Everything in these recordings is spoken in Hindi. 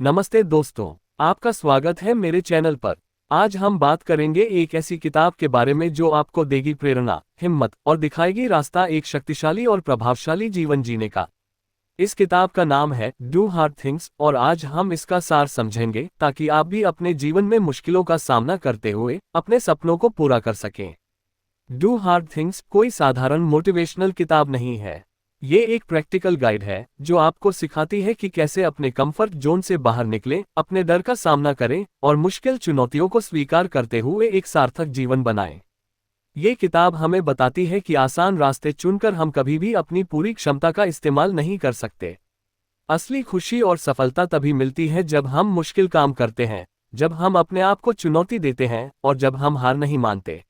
नमस्ते दोस्तों, आपका स्वागत है मेरे चैनल पर। आज हम बात करेंगे एक ऐसी किताब के बारे में जो आपको देगी प्रेरणा, हिम्मत और दिखाएगी रास्ता एक शक्तिशाली और प्रभावशाली जीवन जीने का। इस किताब का नाम है डू हार्ड थिंग्स और आज हम इसका सार समझेंगे ताकि आप भी अपने जीवन में मुश्किलों का सामना करते हुए अपने सपनों को पूरा कर सकें। डू हार्ड थिंग्स कोई साधारण मोटिवेशनल किताब नहीं है। ये एक प्रैक्टिकल गाइड है जो आपको सिखाती है कि कैसे अपने कंफर्ट जोन से बाहर निकलें, अपने डर का सामना करें और मुश्किल चुनौतियों को स्वीकार करते हुए एक सार्थक जीवन बनाएं। ये किताब हमें बताती है कि आसान रास्ते चुनकर हम कभी भी अपनी पूरी क्षमता का इस्तेमाल नहीं कर सकते। असली खुशी और सफलता तभी मिलती है जब हम मुश्किल काम करते हैं, जब हम अपने आप को चुनौती देते हैं और जब हम हार नहीं मानते।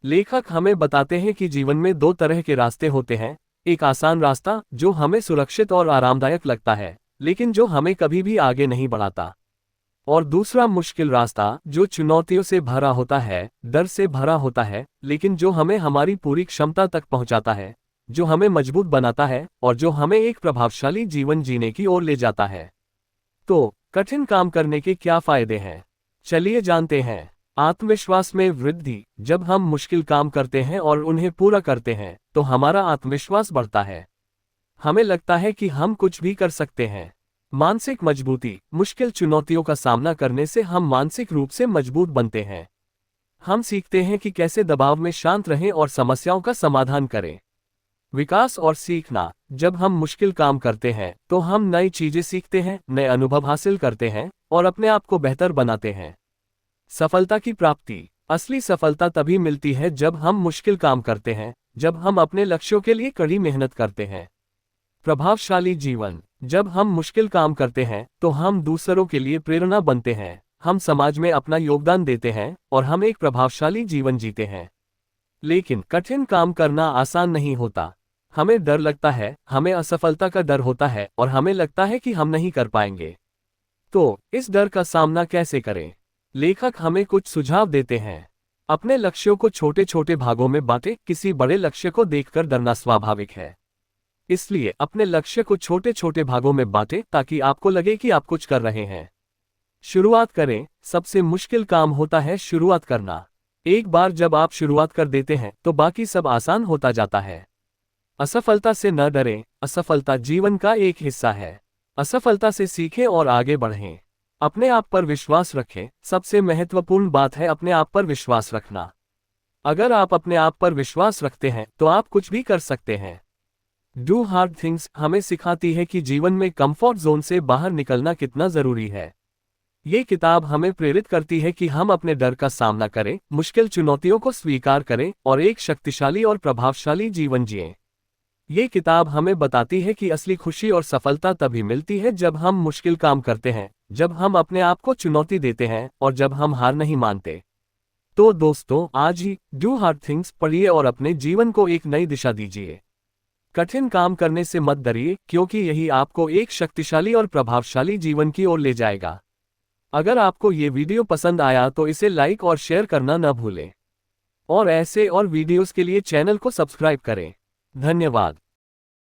लेखक हमें बताते हैं कि जीवन में दो तरह के रास्ते होते हैं, एक आसान रास्ता जो हमें सुरक्षित और आरामदायक लगता है लेकिन जो हमें कभी भी आगे नहीं बढ़ाता, और दूसरा मुश्किल रास्ता जो चुनौतियों से भरा होता है, डर से भरा होता है, लेकिन जो हमें हमारी पूरी क्षमता तक पहुंचाता है, जो हमें मजबूत बनाता है और जो हमें एक प्रभावशाली जीवन जीने की ओर ले जाता है। तो कठिन काम करने के क्या फायदे हैं, चलिए जानते हैं। आत्मविश्वास में वृद्धि। जब हम मुश्किल काम करते हैं और उन्हें पूरा करते हैं तो हमारा आत्मविश्वास बढ़ता है। हमें लगता है कि हम कुछ भी कर सकते हैं। मानसिक मजबूती। मुश्किल चुनौतियों का सामना करने से हम मानसिक रूप से मजबूत बनते हैं। हम सीखते हैं कि कैसे दबाव में शांत रहें और समस्याओं का समाधान करें। विकास और सीखना। जब हम मुश्किल काम करते हैं तो हम नई चीजें सीखते हैं, नए अनुभव हासिल करते हैं और अपने आप को बेहतर बनाते हैं। सफलता की प्राप्ति। असली सफलता तभी मिलती है जब हम मुश्किल काम करते हैं, जब हम अपने लक्ष्यों के लिए कड़ी मेहनत करते हैं। प्रभावशाली जीवन। जब हम मुश्किल काम करते हैं तो हम दूसरों के लिए प्रेरणा बनते हैं, हम समाज में अपना योगदान देते हैं और हम एक प्रभावशाली जीवन जीते हैं। लेकिन कठिन काम करना आसान नहीं होता। हमें डर लगता है, हमें असफलता का डर होता है और हमें लगता है कि हम नहीं कर पाएंगे। तो इस डर का सामना कैसे करें? लेखक हमें कुछ सुझाव देते हैं। अपने लक्ष्यों को छोटे छोटे भागों में बांटें। किसी बड़े लक्ष्य को देखकर डरना स्वाभाविक है, इसलिए अपने लक्ष्य को छोटे छोटे भागों में बांटें ताकि आपको लगे कि आप कुछ कर रहे हैं। शुरुआत करें। सबसे मुश्किल काम होता है शुरुआत करना। एक बार जब आप शुरुआत कर देते हैं तो बाकी सब आसान होता जाता है। असफलता से न डरें, असफलता जीवन का एक हिस्सा है। असफलता से सीखें और आगे बढ़ें। अपने आप पर विश्वास रखें। सबसे महत्वपूर्ण बात है अपने आप पर विश्वास रखना। अगर आप अपने आप पर विश्वास रखते हैं तो आप कुछ भी कर सकते हैं। डू हार्ड थिंग्स हमें सिखाती है कि जीवन में कंफर्ट जोन से बाहर निकलना कितना जरूरी है। ये किताब हमें प्रेरित करती है कि हम अपने डर का सामना करें, मुश्किल चुनौतियों को स्वीकार करें और एक शक्तिशाली और प्रभावशाली जीवन जिएं। ये किताब हमें बताती है कि असली खुशी और सफलता तभी मिलती है जब हम मुश्किल काम करते हैं, जब हम अपने आप को चुनौती देते हैं और जब हम हार नहीं मानते। तो दोस्तों, आज ही डू हार्ड थिंग्स पढ़िए और अपने जीवन को एक नई दिशा दीजिए। कठिन काम करने से मत डरिए, क्योंकि यही आपको एक शक्तिशाली और प्रभावशाली जीवन की ओर ले जाएगा। अगर आपको ये वीडियो पसंद आया तो इसे लाइक और शेयर करना न भूलें और ऐसे और वीडियोस के लिए चैनल को सब्सक्राइब करें। धन्यवाद।